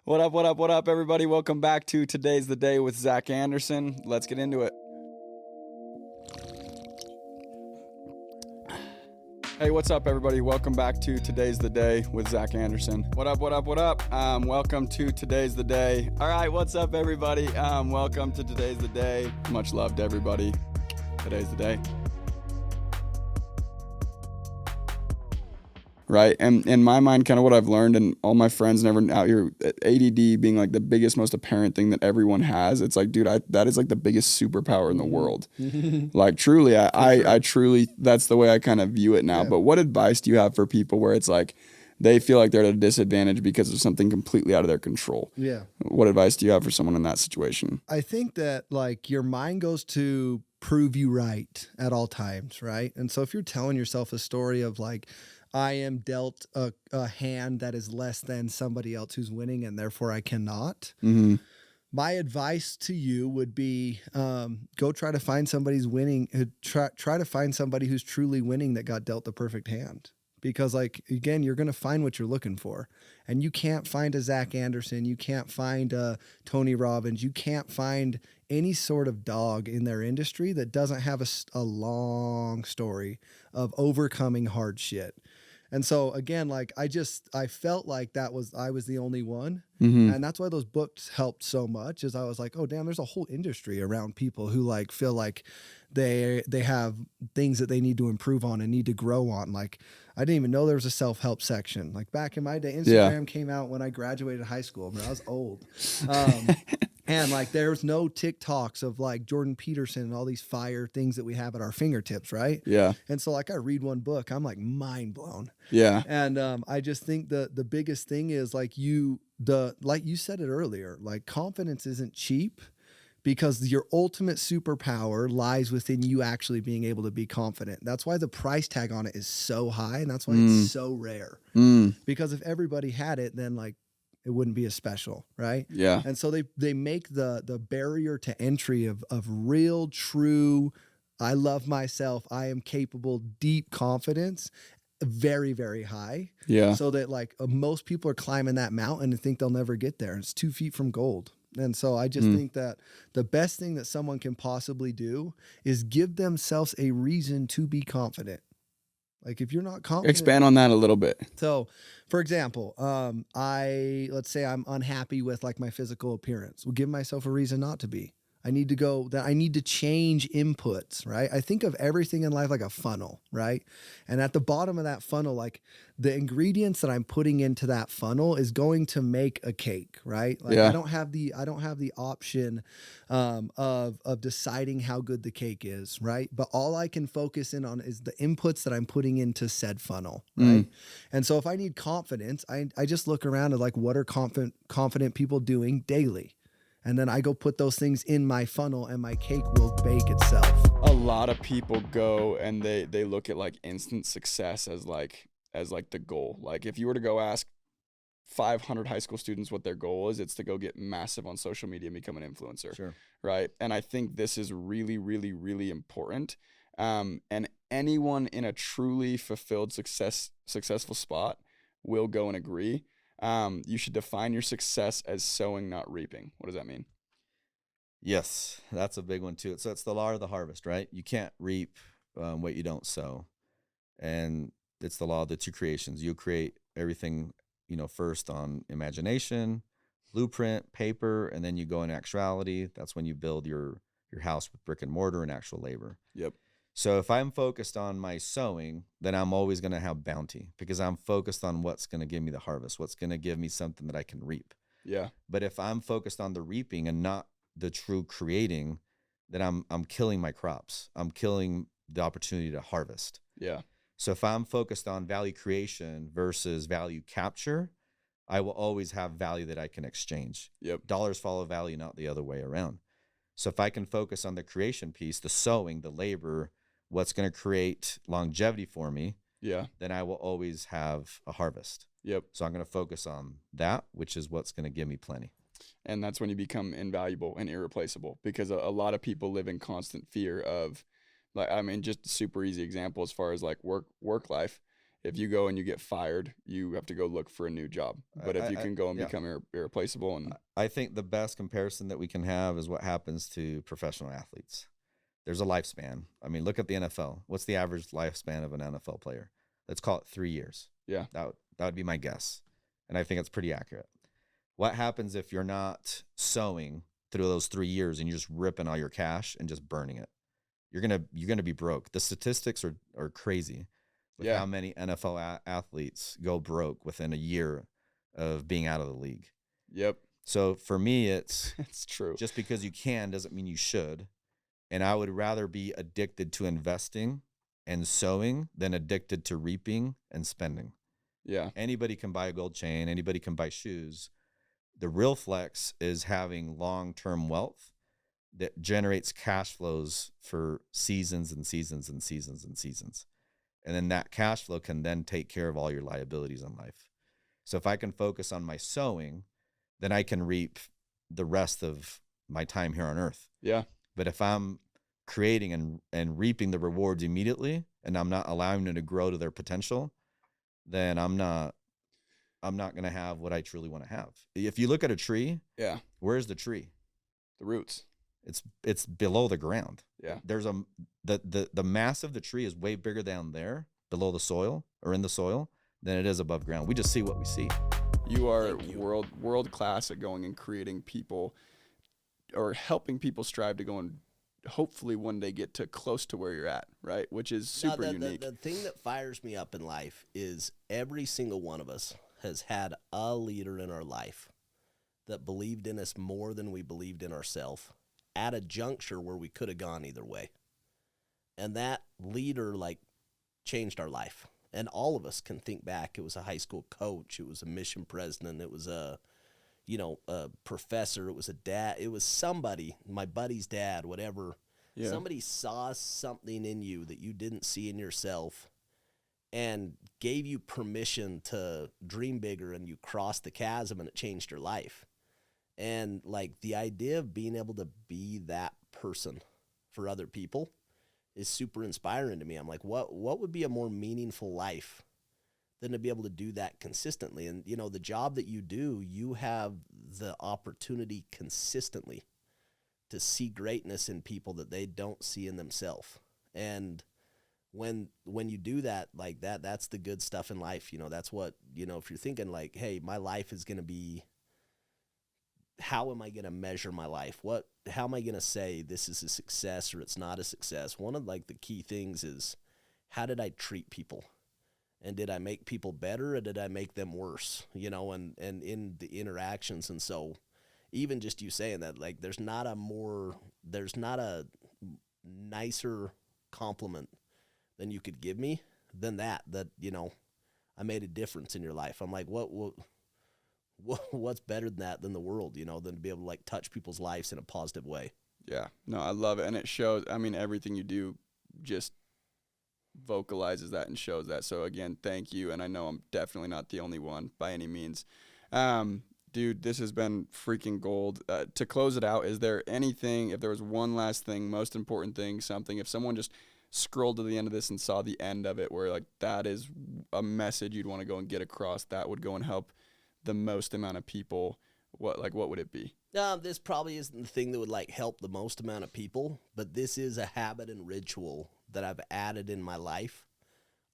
What up, what up, what up, everybody? Welcome back to Today's the Day with Zack Andersen. Let's get into it. Hey, what's up, everybody? Welcome back to Today's the Day with Zack Andersen. What up, what up, what up? Welcome to Today's the Day. All right, what's up, everybody? Welcome to Today's the Day. Much love to everybody. Today's the day. Right, and in my mind, kind of what I've learned, and all my friends and everyone out here, ADD being like the biggest, most apparent thing that everyone has. It's like, dude, that is like the biggest superpower in the world. Like, truly, I truly, that's the way I kind of view it now. Yeah. But what advice do you have for people where it's like they feel like they're at a disadvantage because of something completely out of their control? Yeah. What advice do you have for someone in that situation? I think that like your mind goes to prove you right at all times, right? And so if you're telling yourself a story of like, I am dealt a hand that is less than somebody else who's winning, and therefore I cannot. Mm-hmm. My advice to you would be go try to find somebody's winning. Try to find somebody who's truly winning that got dealt the perfect hand. Because, like, again, you're going to find what you're looking for. And you can't find a Zack Andersen. You can't find a Tony Robbins. You can't find any sort of dog in their industry that doesn't have a long story of overcoming hard shit. And so again, like I felt like I was the only one. Mm-hmm. And that's why those books helped so much, is I was like, oh damn, there's a whole industry around people who like feel like they have things that they need to improve on and need to grow on. Like I didn't even know there was a self-help section. Like back in my day, Instagram came out when I graduated high school. I was old. And like there's no TikToks of like Jordan Peterson and all these fire things that we have at our fingertips, right? Yeah. And so like I read one book, I'm like mind blown. Yeah. And I just think the biggest thing is like like you said it earlier, like confidence isn't cheap, because your ultimate superpower lies within you actually being able to be confident. That's why the price tag on it is so high, and that's why it's so rare. Because if everybody had it, then like it wouldn't be as special, right? Yeah. And so they make the barrier to entry of real, true, I love myself, I am capable, deep confidence very, very high. Yeah. So that like most people are climbing that mountain and think they'll never get there. It's 2 feet from gold. And so I just think that the best thing that someone can possibly do is give themselves a reason to be confident. Like if you're not confident, expand on that a little bit. So, for example, let's say I'm unhappy with like my physical appearance. Well, give myself a reason not to be. I need to change inputs, right? I think of everything in life like a funnel, right? And at the bottom of that funnel, like the ingredients that I'm putting into that funnel is going to make a cake, right? Like I don't have the option of deciding how good the cake is, right? But all I can focus in on is the inputs that I'm putting into said funnel, right? And so if I need confidence, I just look around at like what are confident people doing daily. And then I go put those things in my funnel and my cake will bake itself. A lot of people go and they look at like instant success as like the goal. Like if you were to go ask 500 high school students what their goal is, it's to go get massive on social media and become an influencer. Sure. Right. And I think this is really, really, really important. And anyone in a truly fulfilled successful spot will go and agree. You should define your success as sowing, not reaping. What does that mean? Yes, that's a big one too. So it's the law of the harvest, right? You can't reap what you don't sow. And it's the law of the two creations. You create everything, first on imagination, blueprint, paper, and then you go in actuality. That's when you build your house with brick and mortar and actual labor. Yep. So if I'm focused on my sowing, then I'm always going to have bounty because I'm focused on what's going to give me the harvest, what's going to give me something that I can reap. Yeah. But if I'm focused on the reaping and not the true creating, then I'm killing my crops. I'm killing the opportunity to harvest. Yeah. So if I'm focused on value creation versus value capture, I will always have value that I can exchange. Yep. Dollars follow value, not the other way around. So if I can focus on the creation piece, the sowing, the labor, what's going to create longevity for me, then I will always have a harvest. Yep. So I'm going to focus on that, which is what's going to give me plenty. And that's when you become invaluable and irreplaceable, because a lot of people live in constant fear of, like, I mean, just a super easy example as far as like work life if you go and you get fired, you have to go look for a new job. But if you can go and yeah. become irreplaceable, and I think the best comparison that we can have is what happens to professional athletes. There's a lifespan. I mean, look at the NFL. What's the average lifespan of an NFL player? Let's call it 3 years. yeah, That would be my guess. And I think it's pretty accurate. What happens if you're not sowing through those 3 years and you're just ripping all your cash and just burning it? You're gonna be broke. The statistics are crazy with how many NFL athletes go broke within a year of being out of the league. Yep. So for me, it's true. Just because you can doesn't mean you should. And I would rather be addicted to investing and sowing than addicted to reaping and spending. Yeah. Anybody can buy a gold chain. Anybody can buy shoes. The real flex is having long-term wealth that generates cash flows for seasons and seasons and seasons and seasons. And then that cash flow can then take care of all your liabilities in life. So if I can focus on my sowing, then I can reap the rest of my time here on earth. Yeah. But if I'm creating and reaping the rewards immediately and I'm not allowing them to grow to their potential, then I'm not going to have what I truly want to have. If you look at a tree, Yeah. where's the tree? The roots. It's below the ground. Yeah. There's the mass of the tree is way bigger down there below the soil or in the soil than it is above ground. We just see what we see. You are world class at going and creating people or helping people strive to go and hopefully one day get to close to where you're at, right? Which is super unique. The thing that fires me up in life is every single one of us has had a leader in our life that believed in us more than we believed in ourselves at a juncture where we could have gone either way. And that leader changed our life. And all of us can think back. It was a high school coach. It was a mission president. It was a professor. It was a dad. It was somebody, my buddy's dad, whatever. Yeah. Somebody saw something in you that you didn't see in yourself and gave you permission to dream bigger, and you crossed the chasm and it changed your life. And the idea of being able to be that person for other people is super inspiring to me. I'm like, what would be a more meaningful life than to be able to do that consistently? And, the job that you do, you have the opportunity consistently to see greatness in people that they don't see in themselves. And when you do that, that's the good stuff in life. That's what, if you're thinking hey, my life is going to be, how am I going to measure my life? How am I going to say this is a success or it's not a success? One of the key things is, how did I treat people? And did I make people better or did I make them worse? And in the interactions. And so even just you saying that, there's not a nicer compliment than you could give me than that I made a difference in your life. I'm like, what's better than that, than the world, than to be able to touch people's lives in a positive way. Yeah, no, I love it. And it shows, I mean, everything you do just vocalizes that and shows that. So again, thank you. And I know I'm definitely not the only one by any means. Dude, this has been freaking gold. To close it out, is there anything, if there was one last thing, most important thing, something, if someone just scrolled to the end of this and saw the end of it where that is a message you'd want to go and get across, that would go and help the most amount of people, what would it be? This probably isn't the thing that would help the most amount of people, but this is a habit and ritual that I've added in my life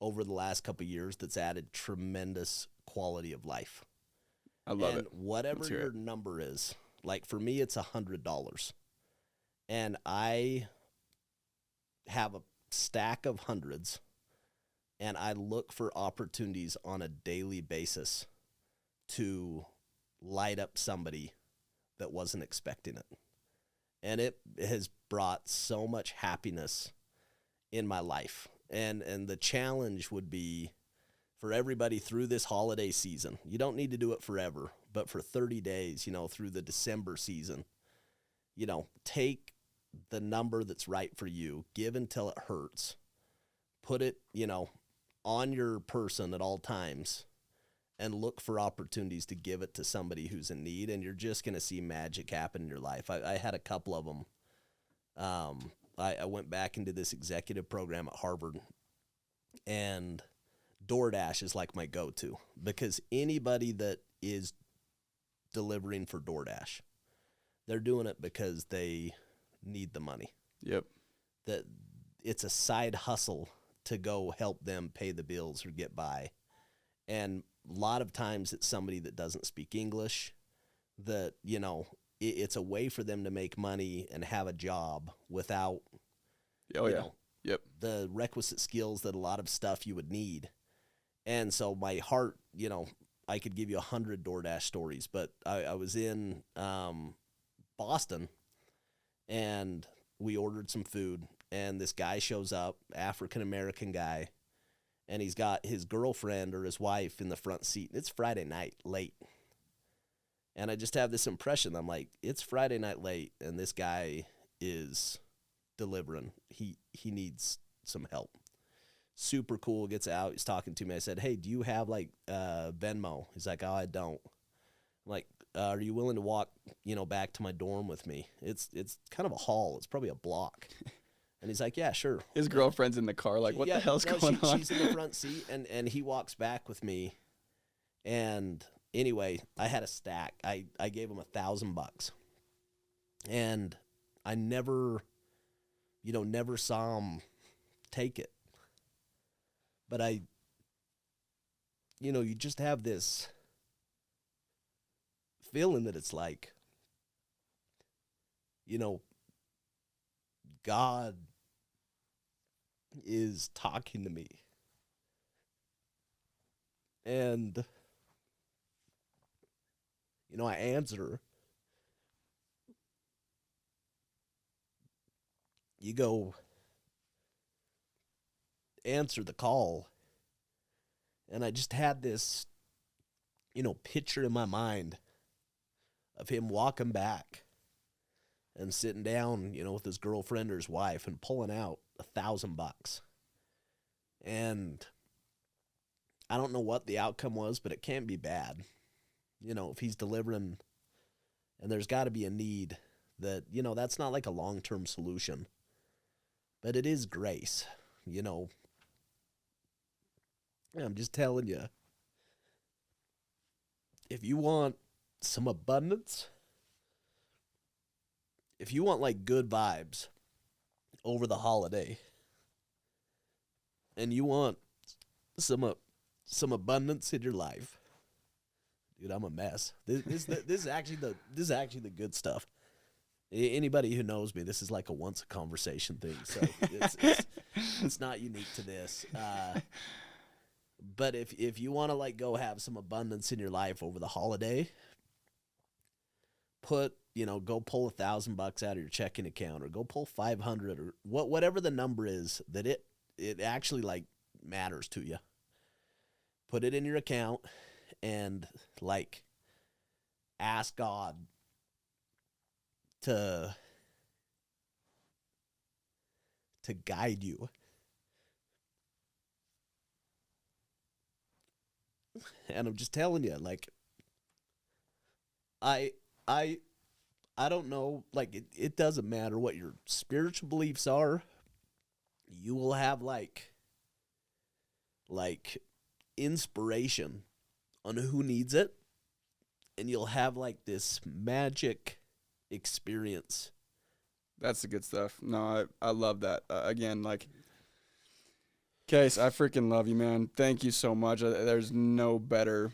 over the last couple of years that's added tremendous quality of life. I love it. Whatever your number is, for me, it's $100. And I have a stack of hundreds, and I look for opportunities on a daily basis to light up somebody that wasn't expecting it. And it has brought so much happiness in my life. And the challenge would be for everybody through this holiday season. You don't need to do it forever, but for 30 days, through the December season, take the number that's right for you, give until it hurts, put it, on your person at all times, and look for opportunities to give it to somebody who's in need, and you're just going to see magic happen in your life. I had a couple of them. I went back into this executive program at Harvard, and DoorDash is like my go-to, because anybody that is delivering for DoorDash, they're doing it because they need the money. Yep. That it's a side hustle to go help them pay the bills or get by. And a lot of times it's somebody that doesn't speak English, that, you know, it's a way for them to make money and have a job without, you know, the requisite skills that a lot of stuff you would need. And so my heart, you know, I could give you 100 DoorDash stories, but I was in Boston, and we ordered some food, and this guy shows up, African-American guy, and he's got his girlfriend or his wife in the front seat. It's Friday night, late. And I just have this impression. I'm like, it's Friday night late, and this guy is delivering. He needs some help. Super cool, gets out. He's talking to me. I said, hey, do you have, like, Venmo? He's like, oh, I don't. I'm like, are you willing to walk, you know, back to my dorm with me? It's kind of a haul. It's probably a block. And he's like, yeah, sure. His girlfriend's in the car, like, what the hell's going on? She's in the front seat, and he walks back with me. And anyway, I had a stack. I gave him $1,000. And I never saw him take it. But you just have this feeling that it's like, you know, God is talking to me. And, you know, I answer. You go answer the call. And I just had this, you know, picture in my mind of him walking back and sitting down, you know, with his girlfriend or his wife and pulling out $1,000. And I don't know what the outcome was, but it can't be bad. You know, if he's delivering, and there's got to be a need that, you know, that's not like a long-term solution, but it is grace, you know. I'm just telling you, if you want some abundance, if you want like good vibes over the holiday, and you want some abundance in your life, dude, I'm a mess. This is actually the good stuff. Anybody who knows me, this is like a once a conversation thing, so it's not unique to this. But if you want to like go have some abundance in your life over the holiday, go pull $1,000 out of your checking account, or go pull 500, or whatever the number is that it actually like matters to you. Put it in your account and like ask God to guide you. And I'm just telling you, like, I don't know, like, it doesn't matter what your spiritual beliefs are. You will have, like inspiration on who needs it. And you'll have, like, this magic experience. That's the good stuff. No, I love that. Again, like, Case, I freaking love you, man. Thank you so much. There's no better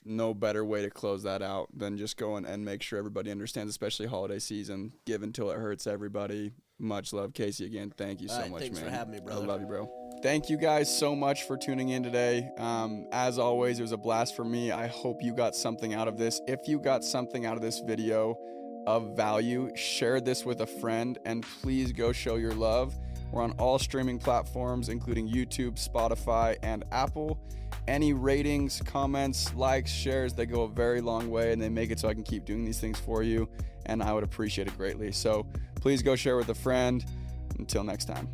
way to close that out than just going and make sure everybody understands, especially holiday season. Give until it hurts everybody. Much love, Casey. Again, thank you so much, thanks man. for having me, brother. I love you, bro. Thank you guys so much for tuning in today. As always, it was a blast for me. I hope you got something out of this. If you got something out of this video of value, share this with a friend, and please go show your love. We're on all streaming platforms, including YouTube, Spotify, and Apple. Any ratings, comments, likes, shares, they go a very long way, and they make it so I can keep doing these things for you, and I would appreciate it greatly. So please go share with a friend. Until next time.